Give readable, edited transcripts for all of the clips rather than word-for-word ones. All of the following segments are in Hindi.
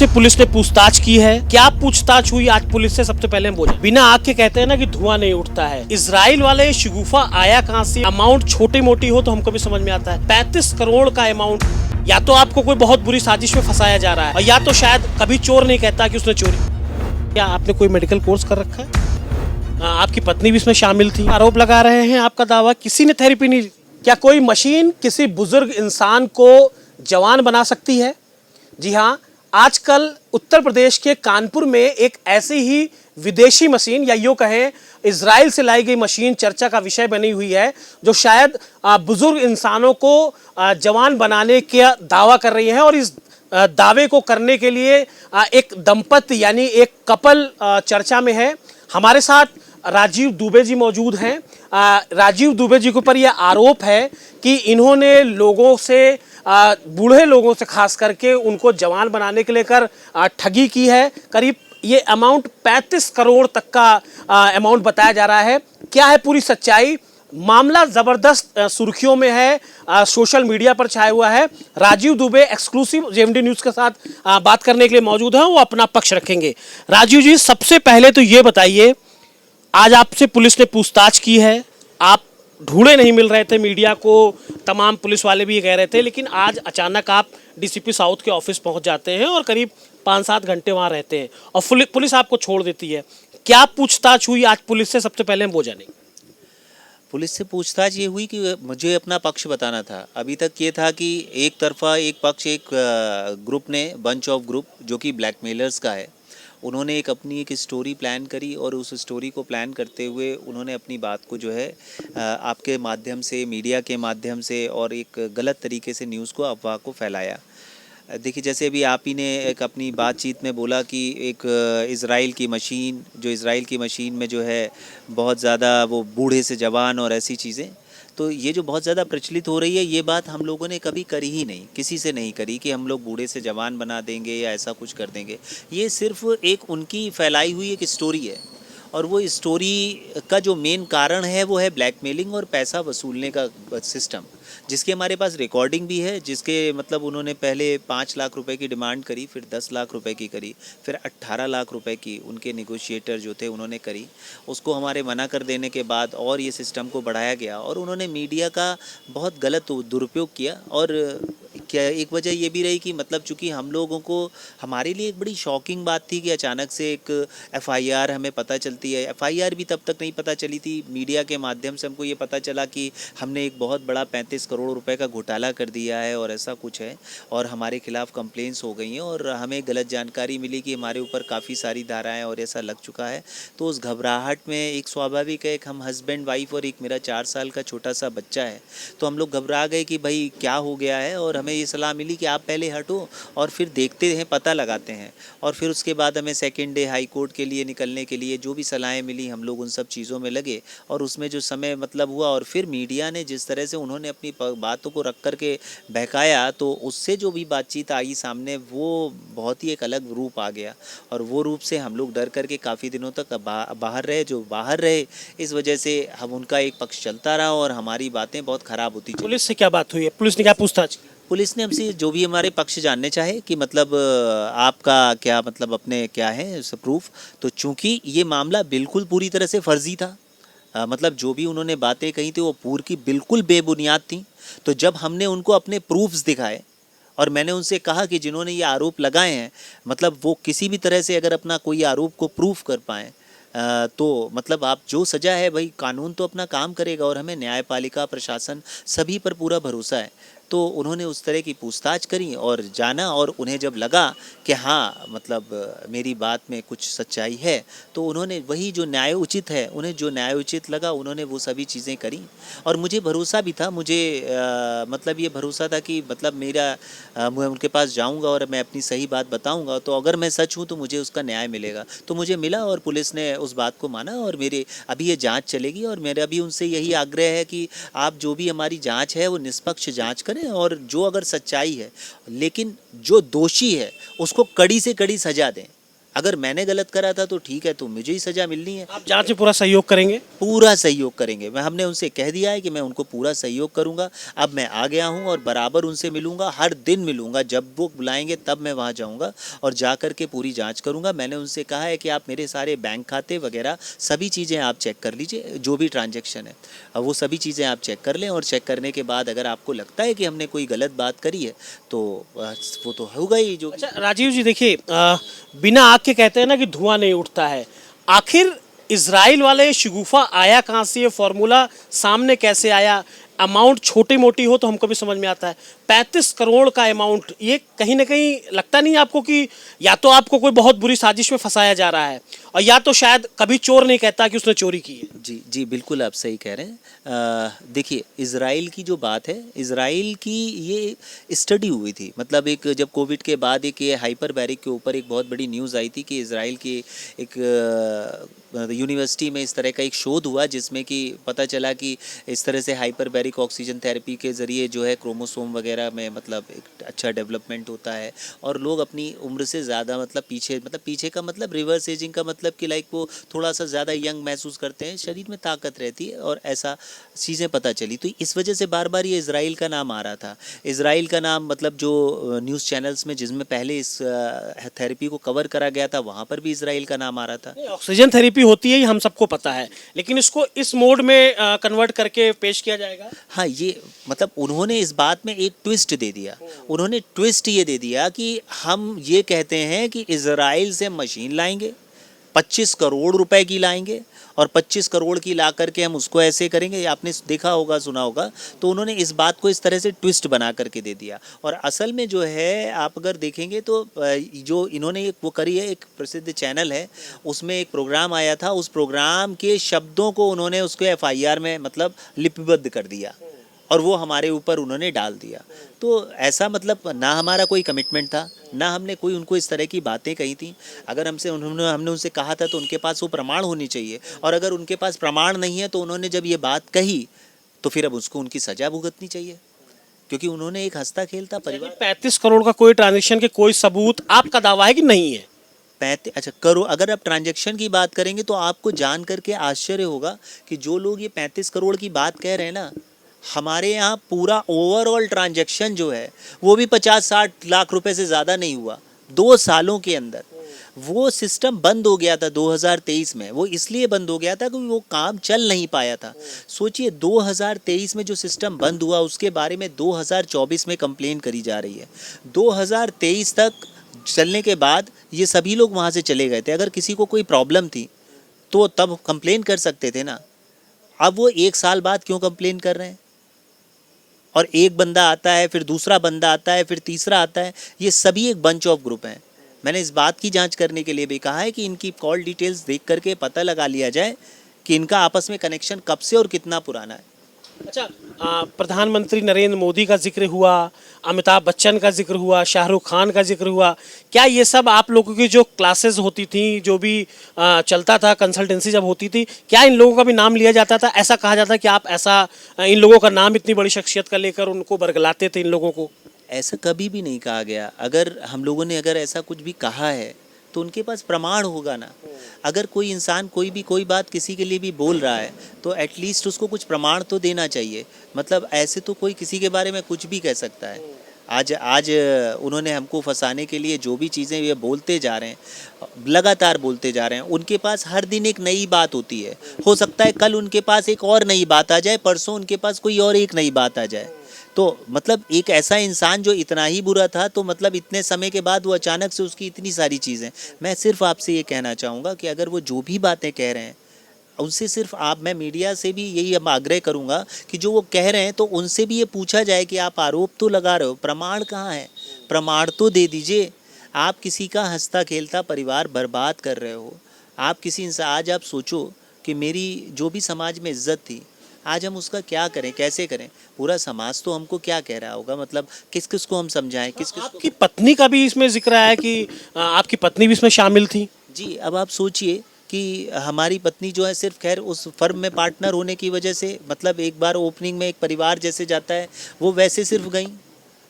आपसे पुलिस ने पूछताछ की है। क्या पूछताछ हुई आज पुलिस से, सबसे पहले हम बोले। बिना आग के कहते हैं ना कि धुआं नहीं उठता है। इजराइल वाले शगुफा आया कहाँ से? अमाउंट छोटी मोटी हो तो हमको भी समझ में आता है। 35 करोड़ का अमाउंट, या तो आपको कोई बहुत बुरी साजिश में फंसाया जा रहा है, और या तो शायद कभी चोर नहीं कहता कि उसने चोरी। क्या आपने कोई मेडिकल कोर्स कर रखा है? आपकी पत्नी भी इसमें शामिल थी। आरोप लगा रहे हैं, आपका दावा किसी ने थेरेपी नहीं। क्या कोई मशीन किसी बुजुर्ग इंसान को जवान बना सकती है? जी हाँ, आजकल उत्तर प्रदेश के कानपुर में एक ऐसी ही विदेशी मशीन, या यूं कहें इजराइल से लाई गई मशीन चर्चा का विषय बनी हुई है, जो शायद बुजुर्ग इंसानों को जवान बनाने का दावा कर रही है। और इस दावे को करने के लिए एक दंपति यानी एक कपल चर्चा में है। हमारे साथ राजीव दुबे जी मौजूद हैं। राजीव दुबे जी के ऊपर यह आरोप है कि इन्होंने लोगों से, बूढ़े लोगों से खास करके, उनको जवान बनाने के लिए कर ठगी की है। करीब ये अमाउंट 35 करोड़ तक का अमाउंट बताया जा रहा है। क्या है पूरी सच्चाई? मामला जबरदस्त सुर्खियों में है, सोशल मीडिया पर छाया हुआ है। Rajiv Dubey exclusive JMD news के साथ बात करने के लिए मौजूद हैं। वो अपना पक्ष रखेंगे। राजीव जी, सबसे पहले तो ये बताइए, आज आपसे पुलिस ने पूछताछ की है। आप ढूंढे नहीं मिल रहे थे, मीडिया को तमाम पुलिस वाले भी ये कह रहे थे, लेकिन आज अचानक आप डीसीपी साउथ के ऑफिस पहुंच जाते हैं और करीब 5-7 घंटे वहां रहते हैं और पुलिस आपको छोड़ देती है। क्या पूछताछ हुई आज पुलिस से, सबसे पहले हम वो जानेंगे। पुलिस से पूछताछ ये हुई कि मुझे अपना पक्ष बताना था। अभी तक ये था कि एक तरफा एक पक्ष, एक ग्रुप ने, बंच ऑफ ग्रुप जो कि ब्लैकमेलर्स का है, उन्होंने अपनी एक स्टोरी प्लान करी और उस स्टोरी को प्लान करते हुए उन्होंने अपनी बात को जो है आपके माध्यम से, मीडिया के माध्यम से, और एक गलत तरीके से न्यूज़ को, अफवाह को फैलाया। देखिए, जैसे अभी आप ही ने एक अपनी बातचीत में बोला कि एक इज़राइल की मशीन में जो है बहुत ज़्यादा वो बूढ़े से जवान और ऐसी चीज़ें, तो ये जो बहुत ज़्यादा प्रचलित हो रही है, ये बात हम लोगों ने कभी करी ही नहीं, किसी से नहीं करी कि हम लोग बूढ़े से जवान बना देंगे या ऐसा कुछ कर देंगे। ये सिर्फ एक उनकी फैलाई हुई एक स्टोरी है, और वो स्टोरी का जो मेन कारण है वो है ब्लैकमेलिंग और पैसा वसूलने का सिस्टम, जिसकी हमारे पास रिकॉर्डिंग भी है। जिसके मतलब उन्होंने पहले 5 लाख रुपए की डिमांड करी, फिर 10 लाख रुपए की करी, फिर 18 लाख रुपए की उनके नेगोशिएटर जो थे उन्होंने करी। उसको हमारे मना कर देने के बाद और ये सिस्टम को बढ़ाया गया, और उन्होंने मीडिया का बहुत गलत दुरुपयोग किया। और क्या एक वजह ये भी रही कि मतलब चूँकि हम लोगों को, हमारे लिए एक बड़ी शॉकिंग बात थी कि अचानक से एक एफआईआर हमें पता चलती है। एफआईआर भी तब तक नहीं पता चली थी, मीडिया के माध्यम से हमको ये पता चला कि हमने एक बहुत बड़ा 35 करोड़ रुपए का घोटाला कर दिया है और ऐसा कुछ है, और हमारे खिलाफ कंप्लेंट्स हो गई हैं, और हमें गलत जानकारी मिली कि हमारे ऊपर काफ़ी सारी धाराएँ और ऐसा लग चुका है। तो उस घबराहट में एक स्वाभाविक है, एक हम हस्बैंड वाइफ और एक मेरा 4 साल का छोटा सा बच्चा है, तो हम लोग घबरा गए कि भाई क्या हो गया है। और हमें ये सलाह मिली कि आप पहले हटो और फिर देखते हैं, पता लगाते हैं। और फिर उसके बाद हमें सेकेंड डे हाई कोर्ट के लिए निकलने के लिए जो भी सलाहें मिली, हम लोग उन सब चीज़ों में लगे, और उसमें जो समय मतलब हुआ, और फिर मीडिया ने जिस तरह से उन्होंने अपनी बातों को रख कर के बहकाया, तो उससे जो भी बातचीत आई सामने, वो बहुत ही एक अलग रूप आ गया। और वो रूप से हम लोग डर करके काफ़ी दिनों तक बाहर रहे। जो बाहर रहे, इस वजह से हम उनका एक पक्ष चलता रहा और हमारी बातें बहुत ख़राब होती चली। पुलिस से क्या बात हुई है? पुलिस ने क्या पूछताछ? पुलिस ने हमसे जो भी हमारे पक्ष जानने चाहे कि मतलब आपका क्या, मतलब अपने क्या है प्रूफ। तो चूंकि ये मामला बिल्कुल पूरी तरह से फर्जी था, मतलब जो भी उन्होंने बातें कही थी वो पूरी की बिल्कुल बेबुनियाद थी। तो जब हमने उनको अपने प्रूफ्स दिखाए, और मैंने उनसे कहा कि जिन्होंने ये आरोप लगाए हैं, मतलब वो किसी भी तरह से अगर अपना कोई आरोप को प्रूफ कर पाएँ, तो मतलब आप जो सज़ा है भाई, कानून तो अपना काम करेगा, और हमें न्यायपालिका, प्रशासन, सभी पर पूरा भरोसा है। तो उन्होंने उस तरह की पूछताछ करी और जाना, और उन्हें जब लगा कि हाँ मतलब मेरी बात में कुछ सच्चाई है, तो उन्होंने वही जो न्याय उचित है, उन्हें जो न्याय उचित लगा, उन्होंने वो सभी चीज़ें करी। और मुझे भरोसा भी था, मुझे मतलब ये भरोसा था कि मतलब मैं उनके पास जाऊंगा और मैं अपनी सही बात बताऊंगा, तो अगर मैं सच हूँ तो मुझे उसका न्याय मिलेगा। तो मुझे मिला, और पुलिस ने उस बात को माना, और मेरे अभी ये जांच चलेगी। और मेरा भी उनसे यही आग्रह है कि आप जो भी हमारी जांच है वो निष्पक्ष जांच करें, और जो अगर सच्चाई है, लेकिन जो दोषी है उसको कड़ी से कड़ी सजा दें। अगर मैंने गलत करा था तो ठीक है, तो मुझे ही सजा मिलनी है। आप जांच में पूरा सहयोग करेंगे? पूरा सहयोग करेंगे। हमने उनसे कह दिया है कि मैं उनको पूरा सहयोग करूंगा। अब मैं आ गया हूं और बराबर उनसे मिलूंगा, हर दिन मिलूंगा। जब वो बुलाएंगे तब मैं वहां जाऊंगा और जा कर के पूरी जांच करूंगा। मैंने उनसे कहा है कि आप मेरे सारे बैंक खाते वगैरह सभी चीज़ें आप चेक कर लीजिए, जो भी ट्रांजैक्शन है अब वो सभी चीज़ें आप चेक कर लें, और चेक करने के बाद अगर आपको लगता है कि हमने कोई गलत बात करी है तो वो तो होगा ही। जो अच्छा राजीव जी, देखिए बिना आग के कहते हैं ना कि धुआं नहीं उठता है। आखिर इजराइल वाले शगुफा आया कहाँ से, ये फॉर्मूला सामने कैसे आया? अमाउंट छोटी मोटी हो तो हमको भी समझ में आता है, 35 करोड़ का अमाउंट, ये कहीं ना कहीं लगता नहीं आपको कि या तो आपको कोई बहुत बुरी साजिश में फंसाया जा रहा है, और या तो शायद कभी चोर नहीं कहता कि उसने चोरी की है? जी जी, बिल्कुल आप सही कह रहे हैं। देखिए, इज़राइल की जो बात है, इज़राइल की ये स्टडी हुई थी। मतलब एक जब कोविड के बाद एक ये हाइपरबैरिक के ऊपर एक बहुत बड़ी न्यूज़ आई थी कि इज़राइल की एक यूनिवर्सिटी में इस तरह का एक शोध हुआ जिसमें कि पता चला कि इस तरह से हाइपरबैरिक ऑक्सीजन थेरेपी के ज़रिए जो है क्रोमोसोम वगैरह में मतलब एक अच्छा डेवलपमेंट होता है, और लोग अपनी उम्र से ज़्यादा मतलब पीछे का मतलब रिवर्स एजिंग का मतलब कि लाइक वो थोड़ा सा ज़्यादा यंग महसूस करते हैं, शरीर में ताकत रहती है, और ऐसा चीज़ें पता चली। तो इस वजह से बार बार ये इज़राइल का नाम आ रहा था। इज़राइल का नाम मतलब जो न्यूज़ चैनल्स में जिसमें पहले इस थेरेपी को कवर करा गया था वहाँ पर भी इज़राइल का नाम आ रहा था। ऑक्सीजन थेरेपी होती है, ये हम सबको पता है, लेकिन इसको इस मोड में कन्वर्ट करके पेश किया जाएगा। हाँ, ये मतलब उन्होंने इस बात में एक ट्विस्ट दे दिया। उन्होंने ट्विस्ट ये दे दिया कि हम ये कहते हैं कि इज़राइल से मशीन लाएंगे, 25 करोड़ रुपए की लाएंगे, और 25 करोड़ की ला करके हम उसको ऐसे करेंगे। आपने देखा होगा, सुना होगा। तो उन्होंने इस बात को इस तरह से ट्विस्ट बना करके दे दिया। और असल में जो है, आप अगर देखेंगे तो जो इन्होंने वो करी है, एक प्रसिद्ध चैनल है, उसमें एक प्रोग्राम आया था, उस प्रोग्राम के शब्दों को उन्होंने उसको FIR में मतलब लिपिबद्ध कर दिया, और वो हमारे ऊपर उन्होंने डाल दिया। तो ऐसा मतलब ना हमारा कोई कमिटमेंट था, ना हमने कोई उनको इस तरह की बातें कही थी। अगर हमने उनसे कहा था तो उनके पास वो प्रमाण होनी चाहिए, और अगर उनके पास प्रमाण नहीं है तो उन्होंने जब ये बात कही तो फिर अब उसको उनकी सजा भुगतनी चाहिए, क्योंकि उन्होंने एक हंसता खेलता परिवार। 35 करोड़ का कोई ट्रांजेक्शन के कोई सबूत आपका दावा है कि नहीं है? अच्छा करो, अगर आप ट्रांजैक्शन की बात करेंगे तो आपको जान करके आश्चर्य होगा कि जो लोग ये 35 करोड़ की बात कह रहे हैं ना, हमारे यहाँ पूरा ओवरऑल ट्रांजैक्शन जो है वो भी 50-60 लाख रुपए से ज़्यादा नहीं हुआ 2 सालों के अंदर। वो सिस्टम बंद हो गया था 2023 में। वो इसलिए बंद हो गया था क्योंकि वो काम चल नहीं पाया था। सोचिए, 2023 में जो सिस्टम बंद हुआ उसके बारे में 2024 में कंप्लेन करी जा रही है। 2023 तक चलने के बाद ये सभी लोग वहाँ से चले गए थे। अगर किसी को कोई प्रॉब्लम थी तो तब कंप्लेन कर सकते थे ना। अब वो 1 साल बाद क्यों कंप्लेन कर रहे हैं? और एक बंदा आता है, फिर दूसरा बंदा आता है, फिर तीसरा आता है। ये सभी एक बंच ऑफ ग्रुप हैं। मैंने इस बात की जांच करने के लिए भी कहा है कि इनकी कॉल डिटेल्स देख करके पता लगा लिया जाए कि इनका आपस में कनेक्शन कब से और कितना पुराना है। अच्छा, प्रधानमंत्री नरेंद्र मोदी का जिक्र हुआ, अमिताभ बच्चन का जिक्र हुआ, शाहरुख खान का जिक्र हुआ। क्या ये सब आप लोगों की जो क्लासेस होती थी, जो भी चलता था, कंसल्टेंसी जब होती थी, क्या इन लोगों का भी नाम लिया जाता था? ऐसा कहा जाता कि आप ऐसा इन लोगों का नाम इतनी बड़ी शख्सियत का लेकर उनको बरगलाते थे इन लोगों को? ऐसा कभी भी नहीं कहा गया। अगर हम लोगों ने अगर ऐसा कुछ भी कहा है तो उनके पास प्रमाण होगा ना। अगर कोई इंसान कोई बात किसी के लिए भी बोल रहा है तो एटलीस्ट उसको कुछ प्रमाण तो देना चाहिए। मतलब ऐसे तो कोई किसी के बारे में कुछ भी कह सकता है। आज उन्होंने हमको फंसाने के लिए जो भी चीज़ें ये बोलते जा रहे हैं, लगातार बोलते जा रहे हैं, उनके पास हर दिन एक नई बात होती है। हो सकता है कल उनके पास एक और नई बात आ जाए, परसों उनके पास कोई और एक नई बात आ जाए। तो मतलब एक ऐसा इंसान जो इतना ही बुरा था, तो मतलब इतने समय के बाद वो अचानक से उसकी इतनी सारी चीज़ें। मैं सिर्फ आपसे ये कहना चाहूँगा कि अगर वो जो भी बातें कह रहे हैं उनसे सिर्फ मैं मीडिया से भी यही आग्रह करूँगा कि जो वो कह रहे हैं तो उनसे भी ये पूछा जाए कि आप आरोप तो लगा रहे हो, प्रमाण कहाँ है? प्रमाण तो दे दीजिए। आप किसी का हंसता खेलता परिवार बर्बाद कर रहे हो। आप किसी इंसान, आज आप सोचो कि मेरी जो भी समाज में इज्जत थी, आज हम उसका क्या करें, कैसे करें? पूरा समाज तो हमको क्या कह रहा होगा, मतलब किस किस को हम समझाएं, किस किस आपकी पत्नी का भी इसमें जिक्र है कि आपकी पत्नी भी इसमें शामिल थी? जी, अब आप सोचिए कि हमारी पत्नी जो है सिर्फ खैर उस फर्म में पार्टनर होने की वजह से, मतलब एक बार ओपनिंग में एक परिवार जैसे जाता है वो वैसे सिर्फ गई,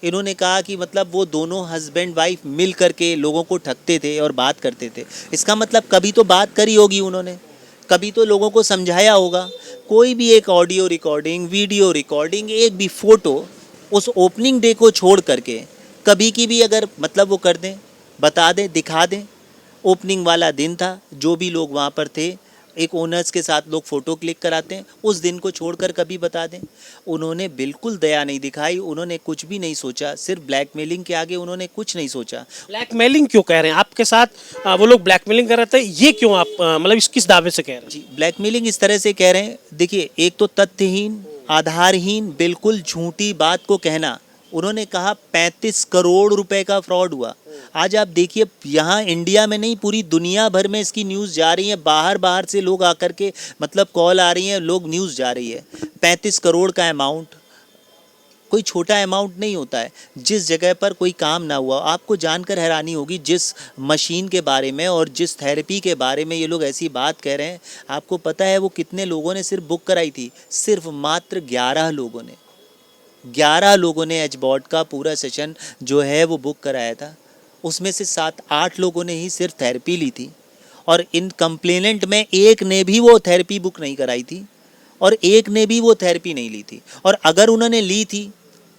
इन्होंने कहा कि मतलब वो दोनों हस्बैंड वाइफ मिल करके लोगों को ठगते थे और बात करते थे। इसका मतलब कभी तो बात करी होगी उन्होंने, कभी तो लोगों को समझाया होगा। कोई भी एक ऑडियो रिकॉर्डिंग, वीडियो रिकॉर्डिंग, एक भी फ़ोटो उस ओपनिंग डे को छोड़ करके कभी की भी अगर मतलब वो कर दें, बता दें, दिखा दें। ओपनिंग वाला दिन था, जो भी लोग वहाँ पर थे, एक ओनर्स के साथ लोग फ़ोटो क्लिक कराते हैं, उस दिन को छोड़कर कभी बता दें। उन्होंने बिल्कुल दया नहीं दिखाई, उन्होंने कुछ भी नहीं सोचा, सिर्फ ब्लैकमेलिंग के आगे उन्होंने कुछ नहीं सोचा। ब्लैकमेलिंग क्यों कह रहे हैं आपके साथ? वो लोग ब्लैकमेलिंग कर रहे थे, ये क्यों आप मतलब इस किस दावे से कह रहे हैं? जी, ब्लैकमेलिंग इस तरह से कह रहे हैं, देखिए एक तो तथ्यहीन, आधारहीन, बिल्कुल झूठी बात को कहना। उन्होंने कहा 35 करोड़ रुपए का फ्रॉड हुआ। आज आप देखिए, यहाँ इंडिया में नहीं, पूरी दुनिया भर में इसकी न्यूज़ जा रही है, बाहर बाहर से लोग आकर के मतलब कॉल आ रही हैं, लोग न्यूज़ जा रही है। 35 करोड़ का अमाउंट कोई छोटा अमाउंट नहीं होता है। जिस जगह पर कोई काम ना हुआ, आपको जानकर हैरानी होगी, जिस मशीन के बारे में और जिस थेरेपी के बारे में ये लोग ऐसी बात कह रहे हैं, आपको पता है वो कितने लोगों ने सिर्फ बुक कराई थी? सिर्फ मात्र 11 लोगों ने। 11 लोगों ने एचबॉट का पूरा सेशन जो है वो बुक कराया था। उसमें से 7-8 लोगों ने ही सिर्फ थेरेपी ली थी, और इन कंप्लेनेंट में एक ने भी वो थेरेपी बुक नहीं कराई थी, और एक ने भी वो थेरेपी नहीं ली थी। और अगर उन्होंने ली थी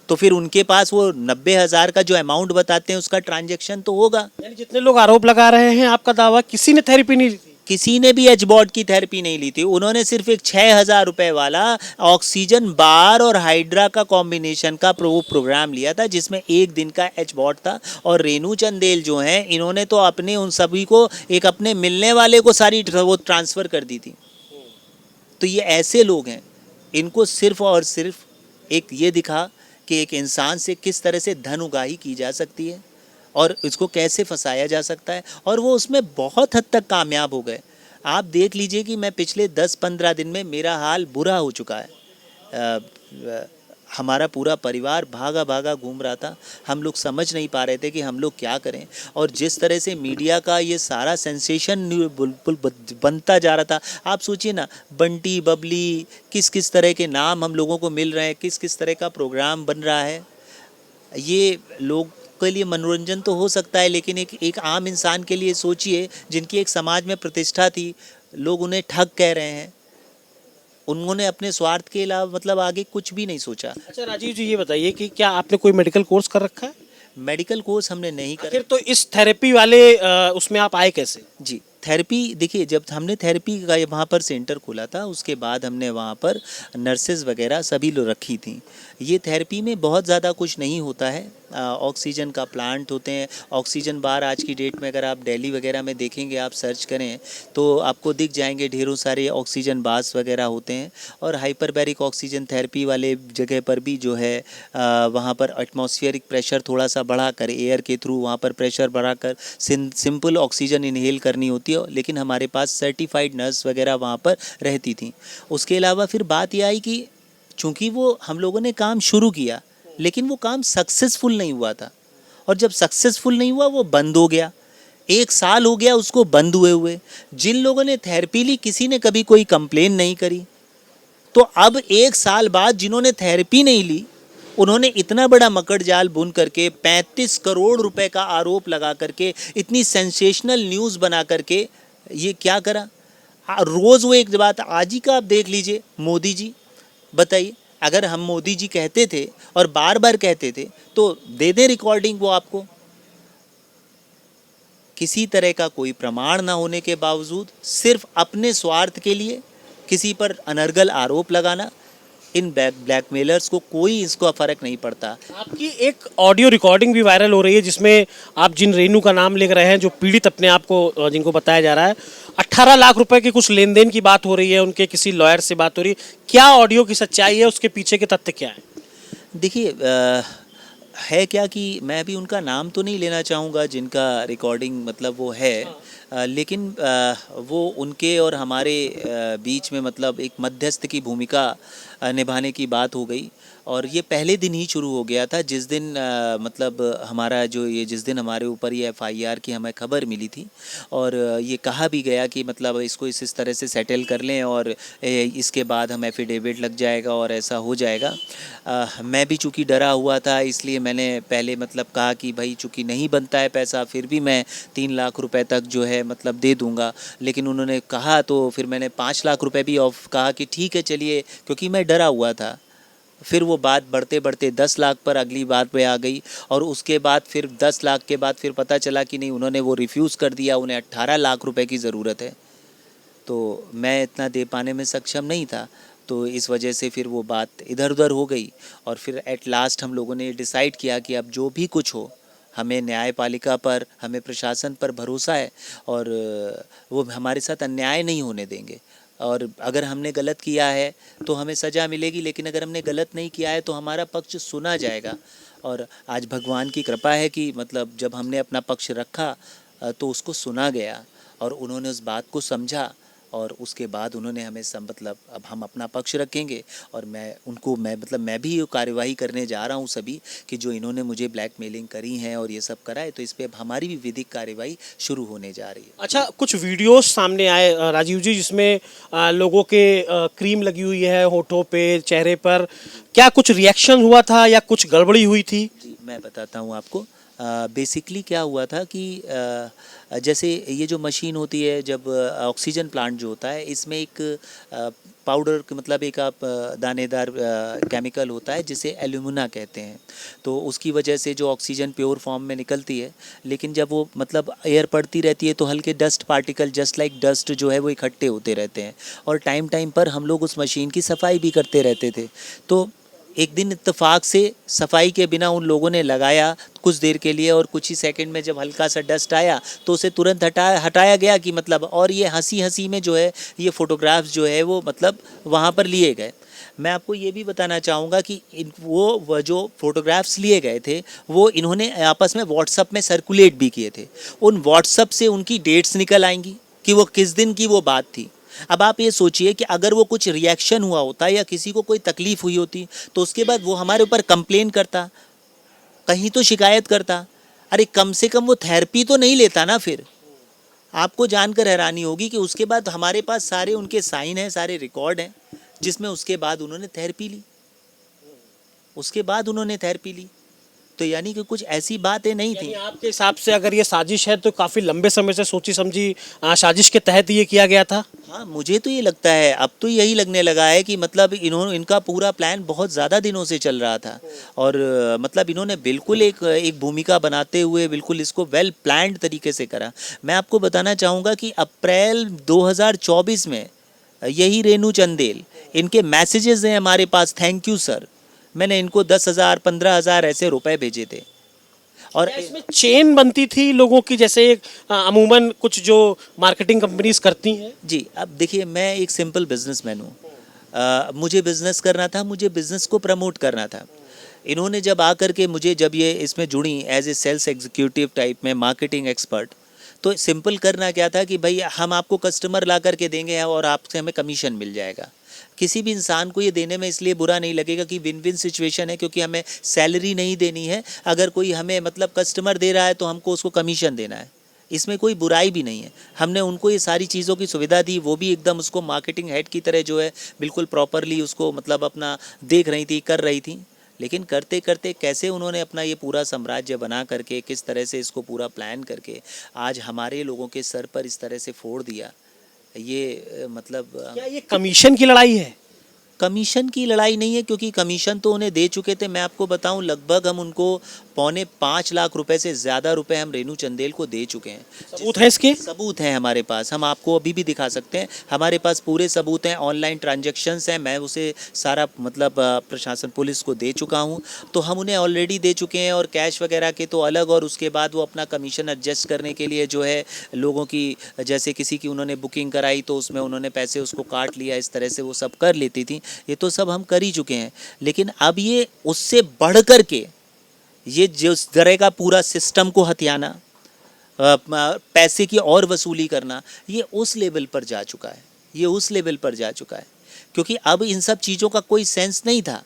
तो फिर उनके पास वो 90,000 का जो अमाउंट बताते हैं उसका ट्रांजैक्शन तो होगा। यानी जितने लोग आरोप लगा रहे हैं, आपका दावा किसी ने थेरेपी नहीं ली थी? किसी ने भी एचबॉट की थेरेपी नहीं ली थी। उन्होंने सिर्फ एक 6,000 रुपये वाला ऑक्सीजन बार और हाइड्रा का कॉम्बिनेशन का प्रोग्राम लिया था, जिसमें एक दिन का एचबॉट था। और रेनू चंदेल जो हैं, इन्होंने तो अपने उन सभी को, एक अपने मिलने वाले को सारी वो ट्रांसफ़र कर दी थी। तो ये ऐसे लोग हैं, इनको सिर्फ और सिर्फ एक ये दिखा कि एक इंसान से किस तरह से धन उगाही की जा सकती है और इसको कैसे फंसाया जा सकता है, और वो उसमें बहुत हद तक कामयाब हो गए। आप देख लीजिए कि मैं पिछले 10-15 दिन में मेरा हाल बुरा हो चुका है। हमारा पूरा परिवार भागा भागा घूम रहा था, हम लोग समझ नहीं पा रहे थे कि हम लोग क्या करें। और जिस तरह से मीडिया का ये सारा सेंसेशन बिल्कुल बनता जा रहा था, आप सोचिए ना, बंटी, बबली, किस किस तरह के नाम हम लोगों को मिल रहे हैं, किस किस तरह का प्रोग्राम बन रहा है। ये लोग के लिए मनोरंजन तो हो सकता है, लेकिन एक आम इंसान के लिए सोचिए, जिनकी एक समाज में प्रतिष्ठा थी, लोग उन्हें ठग कह रहे हैं। उन्होंने अपने स्वार्थ के अलावा मतलब आगे कुछ भी नहीं सोचा। अच्छा राजीव जी, ये बताइए कि क्या आपने कोई मेडिकल कोर्स कर रखा है? मेडिकल कोर्स हमने नहीं करा। फिर तो इस थेरेपी वाले उसमें आप आए कैसे? जी, थेरेपी देखिए, जब हमने थेरेपी का वहाँ पर सेंटर खोला था, उसके बाद हमने वहाँ पर नर्सेज वगैरह सभी लोग रखी थी। ये थेरेपी में बहुत ज़्यादा कुछ नहीं होता है। ऑक्सीजन का प्लांट होते हैं, ऑक्सीजन बार आज की डेट में अगर आप दिल्ली वगैरह में देखेंगे, आप सर्च करें तो आपको दिख जाएंगे, ढेरों सारे ऑक्सीजन बार्स वगैरह होते हैं। और हाइपरबैरिक ऑक्सीजन थेरेपी वाले जगह पर भी जो है वहाँ पर एटमॉस्फेरिक प्रेशर थोड़ा सा बढ़ाकर, एयर के थ्रू वहाँ पर प्रेशर बढ़ाकर सिंपल ऑक्सीजन इनहेल करनी होती है। लेकिन हमारे पास सर्टिफाइड नर्स वगैरह वहाँ पर रहती थी। उसके अलावा फिर बात यह आई कि चूँकि वो हम लोगों ने काम शुरू किया, लेकिन वो काम सक्सेसफुल नहीं हुआ था, और जब सक्सेसफुल नहीं हुआ वो बंद हो गया। 1 साल हो गया उसको बंद हुए। जिन लोगों ने थेरेपी ली, किसी ने कभी कोई कंप्लेन नहीं करी। तो अब 1 साल बाद जिन्होंने थेरेपी नहीं ली, उन्होंने इतना बड़ा मकड़ जाल बुन करके 35 करोड़ रुपए का आरोप लगा करके, इतनी सेंसेशनल न्यूज़ बना करके ये क्या करा। रोज़ वो एक बात, आज ही का आप देख लीजिए, मोदी जी, बताइए, अगर हम मोदी जी कहते थे और बार बार कहते थे तो दे दें रिकॉर्डिंग वो आपको। किसी तरह का कोई प्रमाण ना होने के बावजूद सिर्फ अपने स्वार्थ के लिए किसी पर अनर्गल आरोप लगाना, इन ब्लैकमेलर्स को कोई इसको फर्क नहीं पड़ता। आपकी एक ऑडियो रिकॉर्डिंग भी वायरल हो रही है, जिसमें आप जिन रेनू का नाम लिख रहे हैं, जो पीड़ित अपने आप को, जिनको बताया जा रहा है, 18 लाख रुपए के कुछ लेन देन की बात हो रही है, उनके किसी लॉयर से बात हो रही है। क्या ऑडियो की सच्चाई है, उसके पीछे के तथ्य क्या है? देखिए, है क्या कि मैं अभी उनका नाम तो नहीं लेना चाहूँगा जिनका रिकॉर्डिंग मतलब वो है। लेकिन वो उनके और हमारे बीच में मतलब एक मध्यस्थ की भूमिका निभाने की बात हो गई। और ये पहले दिन ही शुरू हो गया था जिस दिन मतलब हमारा जो ये जिस दिन हमारे ऊपर ये एफआईआर की हमें खबर मिली थी और ये कहा भी गया कि मतलब इसको इस तरह से सेटल कर लें और इसके बाद हम एफिडेविट लग जाएगा और ऐसा हो जाएगा। मैं भी चूँकि डरा हुआ था इसलिए मैंने पहले मतलब कहा कि भाई चूँकि नहीं बनता है पैसा फिर भी मैं 3 लाख रुपए तक जो है मतलब दे दूंगा, लेकिन उन्होंने कहा तो फिर मैंने 5 लाख रुपए भी ऑफ कहा कि ठीक है चलिए, क्योंकि मैं डरा हुआ था। फिर वो बात बढ़ते बढ़ते 10 लाख पर अगली बात पे आ गई और उसके बाद फिर 10 लाख के बाद फिर पता चला कि नहीं, उन्होंने वो रिफ्यूज़ कर दिया, उन्हें 18 लाख रुपए की ज़रूरत है। तो मैं इतना दे पाने में सक्षम नहीं था, तो इस वजह से फिर वो बात इधर उधर हो गई और फिर एट लास्ट हम लोगों ने डिसाइड किया कि अब जो भी कुछ हो, हमें न्यायपालिका पर, हमें प्रशासन पर भरोसा है और वो हमारे साथ अन्याय नहीं होने देंगे। और अगर हमने गलत किया है तो हमें सज़ा मिलेगी, लेकिन अगर हमने गलत नहीं किया है तो हमारा पक्ष सुना जाएगा। और आज भगवान की कृपा है कि मतलब जब हमने अपना पक्ष रखा तो उसको सुना गया और उन्होंने उस बात को समझा और उसके बाद उन्होंने हमें मतलब अब हम अपना पक्ष रखेंगे और मैं भी ये कार्यवाही करने जा रहा हूँ सभी कि जो इन्होंने मुझे ब्लैकमेलिंग करी है और ये सब करा है, तो इस पे अब हमारी भी विधिक कार्यवाही शुरू होने जा रही है। अच्छा, कुछ वीडियोस सामने आए राजीव जी जिसमें लोगों के क्रीम लगी हुई है होठों पे, चेहरे पर, क्या कुछ रिएक्शन हुआ था या कुछ गड़बड़ी हुई थी? जी मैं बताता हूँ आपको। बेसिकली क्या हुआ था कि जैसे ये जो मशीन होती है, जब ऑक्सीजन प्लांट जो होता है, इसमें एक पाउडर मतलब एक आप दानेदार केमिकल होता है जिसे एल्यूमिना कहते हैं। तो उसकी वजह से जो ऑक्सीजन प्योर फॉर्म में निकलती है, लेकिन जब वो मतलब एयर पड़ती रहती है तो हल्के dust particle just like dust जो है वो इकट्ठे होते रहते हैं और टाइम टाइम पर हम लोग उस मशीन की सफाई भी करते रहते थे। तो एक दिन इत्तेफाक से सफाई के बिना उन लोगों ने लगाया कुछ देर के लिए और कुछ ही सेकंड में जब हल्का सा डस्ट आया तो उसे तुरंत हटाया गया कि मतलब, और ये हंसी हंसी में जो है ये फ़ोटोग्राफ्स जो है वो मतलब वहाँ पर लिए गए। मैं आपको ये भी बताना चाहूँगा कि वो जो फ़ोटोग्राफ्स लिए गए थे वो इन्होंने आपस में व्हाट्सअप में सर्कुलेट भी किए थे। उन व्हाट्सअप से उनकी डेट्स निकल आएंगी कि वो किस दिन की वो बात थी। अब आप ये सोचिए कि अगर वो कुछ रिएक्शन हुआ होता या किसी को कोई तकलीफ़ हुई होती तो उसके बाद वो हमारे ऊपर कंप्लेन करता, कहीं तो शिकायत करता। अरे कम से कम वो थेरेपी तो नहीं लेता ना। फिर आपको जानकर हैरानी होगी कि उसके बाद हमारे पास सारे उनके साइन हैं, सारे रिकॉर्ड हैं, जिसमें उसके बाद उन्होंने थेरेपी ली। तो यानी कि कुछ ऐसी बातें नहीं थी। आपके हिसाब से अगर ये साजिश है तो काफ़ी लंबे समय से सोची समझी साजिश के तहत ये किया गया था? हाँ, मुझे तो ये लगता है, अब तो यही लगने लगा है कि मतलब इनका पूरा प्लान बहुत ज़्यादा दिनों से चल रहा था और मतलब इन्होंने बिल्कुल एक भूमिका बनाते हुए बिल्कुल इसको वेल प्लान्ड तरीके से करा। मैं आपको बताना चाहूँगा कि अप्रैल 2024 में यही रेणु चंदेल, इनके मैसेजेस हैं हमारे पास, थैंक यू सर, मैंने इनको 10,000 15,000 ऐसे रुपए भेजे थे। और इसमें चेन बनती थी लोगों की, जैसे अमूमन कुछ जो मार्केटिंग कंपनीज करती हैं? जी, अब देखिए मैं एक सिंपल बिजनेसमैन हूँ, मुझे बिज़नेस करना था, मुझे बिज़नेस को प्रमोट करना था। इन्होंने जब आकर के मुझे जब ये इसमें जुड़ी as a sales executive type में, मार्केटिंग एक्सपर्ट, तो सिंपल करना क्या था कि भाई हम आपको कस्टमर ला करके देंगे और आपसे हमें कमीशन मिल जाएगा। किसी भी इंसान को ये देने में इसलिए बुरा नहीं लगेगा कि विन विन सिचुएशन है, क्योंकि हमें सैलरी नहीं देनी है। अगर कोई हमें मतलब कस्टमर दे रहा है तो हमको उसको कमीशन देना है, इसमें कोई बुराई भी नहीं है। हमने उनको ये सारी चीज़ों की सुविधा दी, वो भी एकदम उसको मार्केटिंग हेड की तरह जो है बिल्कुल प्रॉपरली उसको मतलब अपना देख रही थी, कर रही थी। लेकिन करते करते कैसे उन्होंने अपना ये पूरा साम्राज्य बना करके, किस तरह से इसको पूरा प्लान करके आज हमारे लोगों के सर पर इस तरह से फोड़ दिया, ये मतलब क्या ये कमीशन की लड़ाई है? कमीशन की लड़ाई नहीं है, क्योंकि कमीशन तो उन्हें दे चुके थे। मैं आपको बताऊं लगभग हम उनको 4.25 लाख रुपए से ज़्यादा रुपए हम रेणु चंदेल को दे चुके हैं। सबूत है इसके? सबूत हैं हमारे पास, हम आपको अभी भी दिखा सकते हैं। हमारे पास पूरे सबूत हैं, ऑनलाइन ट्रांजैक्शंस हैं, मैं उसे सारा मतलब प्रशासन पुलिस को दे चुका हूं। तो हम उन्हें ऑलरेडी दे चुके हैं और कैश वगैरह के तो अलग, और उसके बाद वो अपना कमीशन एडजस्ट करने के लिए जो है लोगों की, जैसे किसी की उन्होंने बुकिंग कराई तो उसमें उन्होंने पैसे उसको काट लिया, इस तरह से वो सब कर लेती थी। ये तो सब हम कर ही चुके हैं। लेकिन अब ये उससे बढ़ कर के ये जिस तरह का पूरा सिस्टम को हथियाना, पैसे की और वसूली करना, ये उस लेवल पर जा चुका है, क्योंकि अब इन सब चीज़ों का कोई सेंस नहीं था।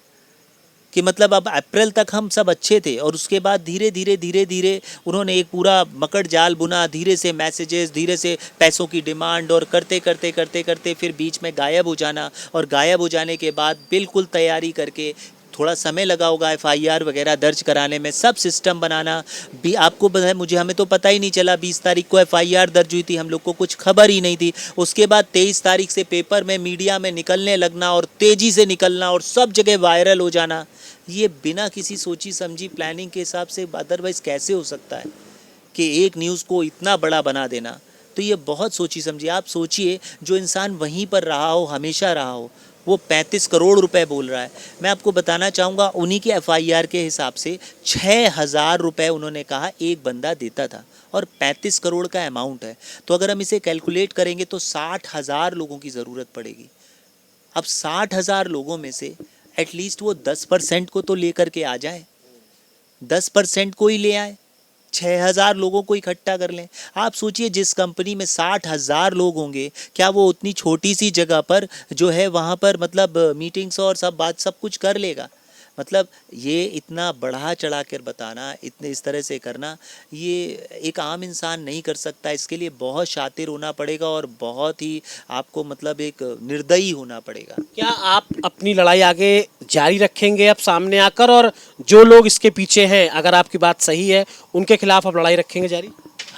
कि मतलब अब अप्रैल तक हम सब अच्छे थे और उसके बाद धीरे धीरे उन्होंने एक पूरा मकड़ जाल बुना, धीरे से मैसेजेस, धीरे से पैसों की डिमांड और करते फिर बीच में गायब हो जाना, और गायब हो जाने के बाद बिल्कुल तैयारी करके थोड़ा समय लगा होगा एफआईआर वगैरह दर्ज कराने में, सब सिस्टम बनाना भी। आपको पता है, मुझे हमें तो पता ही नहीं चला 20 तारीख को एफआईआर दर्ज हुई थी, हम लोग को कुछ खबर ही नहीं थी। उसके बाद 23 तारीख से पेपर में, मीडिया में निकलने लगना और तेज़ी से निकलना और सब जगह वायरल हो जाना, ये बिना किसी सोची समझी प्लानिंग के हिसाब से अदरवाइज़ कैसे हो सकता है कि एक न्यूज़ को इतना बड़ा बना देना। तो ये बहुत सोची समझी। आप सोचिए, जो इंसान वहीं पर रहा हो, हमेशा रहा हो, वो 35 करोड़ रुपए बोल रहा है। मैं आपको बताना चाहूँगा, उन्हीं के एफआईआर के हिसाब से 6,000 रुपये उन्होंने कहा एक बंदा देता था, और 35 करोड़ का अमाउंट है। तो अगर हम इसे कैलकुलेट करेंगे तो 60,000 लोगों की ज़रूरत पड़ेगी। अब 60,000 लोगों में से एटलीस्ट वो 10% को तो लेकर के आ जाए, 10% को ही ले आए, 6,000 लोगों को इकट्ठा कर लें। आप सोचिए, जिस कंपनी में 60,000 लोग होंगे, क्या वो उतनी छोटी सी जगह पर जो है वहाँ पर मतलब मीटिंग्स और सब बात सब कुछ कर लेगा? मतलब ये इतना बढ़ा चढ़ा कर बताना, इतने इस तरह से करना, ये एक आम इंसान नहीं कर सकता। इसके लिए बहुत शातिर होना पड़ेगा और बहुत ही आपको मतलब एक निर्दयी होना पड़ेगा। क्या आप अपनी लड़ाई आगे जारी रखेंगे अब सामने आकर, और जो लोग इसके पीछे हैं, अगर आपकी बात सही है, उनके खिलाफ आप लड़ाई रखेंगे जारी?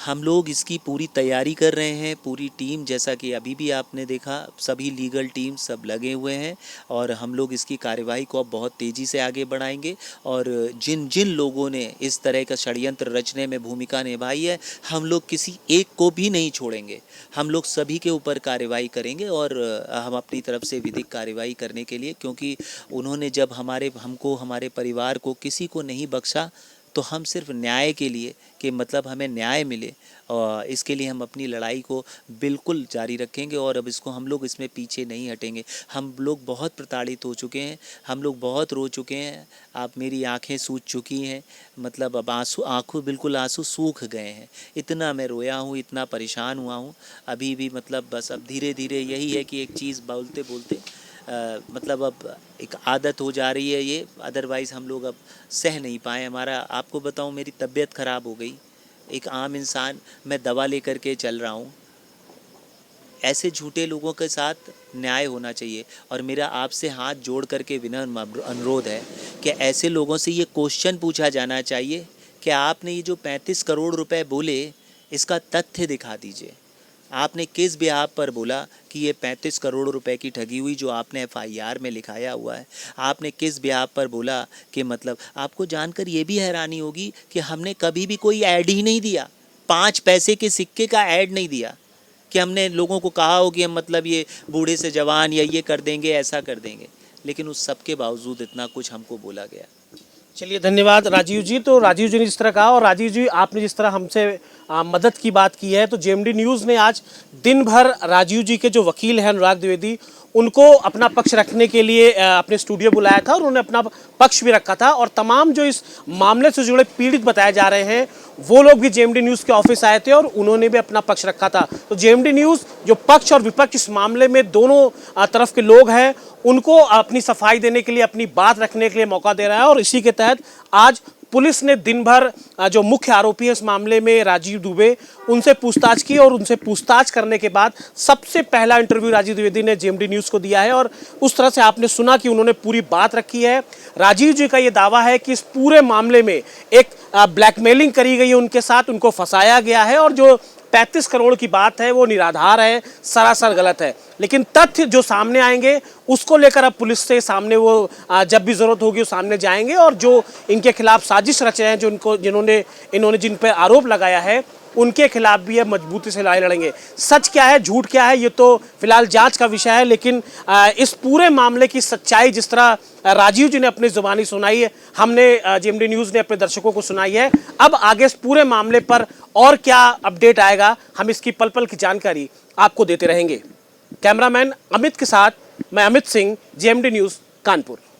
हम लोग इसकी पूरी तैयारी कर रहे हैं, पूरी टीम, जैसा कि अभी भी आपने देखा, सभी लीगल टीम सब लगे हुए हैं, और हम लोग इसकी कार्यवाही को अब बहुत तेज़ी से आगे बढ़ाएंगे। और जिन जिन लोगों ने इस तरह का षड्यंत्र रचने में भूमिका निभाई है, हम लोग किसी एक को भी नहीं छोड़ेंगे। हम लोग सभी के ऊपर कार्रवाई करेंगे, और हम अपनी तरफ से विधिक कार्रवाई करने के लिए, क्योंकि उन्होंने जब हमको, हमारे परिवार को, किसी को नहीं बख्शा, तो हम सिर्फ न्याय के लिए, कि मतलब हमें न्याय मिले, और इसके लिए हम अपनी लड़ाई को बिल्कुल जारी रखेंगे। और अब इसको हम लोग इसमें पीछे नहीं हटेंगे। हम लोग बहुत प्रताड़ित हो चुके हैं, हम लोग बहुत रो चुके हैं। आप, मेरी आंखें सूज चुकी हैं, मतलब अब बिल्कुल आंसू सूख गए हैं। इतना मैं रोया हूँ, इतना परेशान हुआ हूँ अभी भी। मतलब बस अब धीरे धीरे यही है कि एक चीज़ बोलते बोलते मतलब अब एक आदत हो जा रही है ये, अदरवाइज़ हम लोग अब सह नहीं पाए। हमारा, आपको बताऊं, मेरी तबीयत ख़राब हो गई। एक आम इंसान, मैं दवा लेकर के चल रहा हूँ। ऐसे झूठे लोगों के साथ न्याय होना चाहिए। और मेरा आपसे हाथ जोड़ करके विनम्र अनुरोध है कि ऐसे लोगों से ये क्वेश्चन पूछा जाना चाहिए कि आपने ये जो 35 करोड़ रुपए बोले, इसका तथ्य दिखा दीजिए। आपने किस बिहाफ पर बोला कि ये 35 करोड़ रुपए की ठगी हुई, जो आपने एफआईआर में लिखाया हुआ है? आपने किस बिहाफ पर बोला कि मतलब, आपको जानकर ये भी हैरानी होगी कि हमने कभी भी कोई ऐड ही नहीं दिया, 5 पैसे के सिक्के का ऐड नहीं दिया, कि हमने लोगों को कहा हो कि हम मतलब ये बूढ़े से जवान या ये कर देंगे, ऐसा कर देंगे। लेकिन उस सब के बावजूद इतना कुछ हमको बोला गया। चलिए, धन्यवाद राजीव जी। तो राजीव जी ने जिस तरह कहा, और राजीव जी आपने जिस तरह हमसे मदद की बात की है, तो जेएमडी न्यूज़ ने आज दिन भर राजीव जी के जो वकील हैं अनुराग द्विवेदी, उनको अपना पक्ष रखने के लिए अपने स्टूडियो बुलाया था, और उन्होंने अपना पक्ष भी रखा था। और तमाम जो इस मामले से जुड़े पीड़ित बताए जा रहे हैं, वो लोग भी जेएमडी न्यूज़ के ऑफिस आए थे और उन्होंने भी अपना पक्ष रखा था। तो जेएमडी न्यूज़ जो पक्ष और विपक्ष इस मामले में दोनों तरफ के लोग हैं, उनको अपनी सफाई देने के लिए, अपनी बात रखने के लिए मौका दे रहा है। और इसी के तहत आज पुलिस ने दिन भर जो मुख्य आरोपी है इस मामले में राजीव दुबे, उनसे पूछताछ की, और उनसे पूछताछ करने के बाद सबसे पहला इंटरव्यू राजीव द्विवेदी ने जेएमडी न्यूज़ को दिया है। और उस तरह से आपने सुना कि उन्होंने पूरी बात रखी है। राजीव जी का ये दावा है कि इस पूरे मामले में एक ब्लैकमेलिंग करी गई है उनके साथ, उनको फंसाया गया है, और जो 35 करोड़ की बात है वो निराधार है, सरासर गलत है। लेकिन तथ्य जो सामने आएंगे उसको लेकर अब पुलिस से सामने वो जब भी जरूरत होगी वो सामने जाएंगे, और जो इनके खिलाफ साजिश रचे हैं, जो इन्होंने जिन पर आरोप लगाया है, उनके खिलाफ भी अब मजबूती से लड़ाई लड़ेंगे। सच क्या है, झूठ क्या है, ये तो फिलहाल जांच का विषय है। लेकिन इस पूरे मामले की सच्चाई जिस तरह राजीव जी ने अपनी जुबानी सुनाई है, हमने जेएमडी न्यूज़ ने अपने दर्शकों को सुनाई है। अब आगे इस पूरे मामले पर और क्या अपडेट आएगा, हम इसकी पल पल की जानकारी आपको देते रहेंगे। कैमरामैन अमित के साथ मैं अमित सिंह, जेएमडी न्यूज़, कानपुर।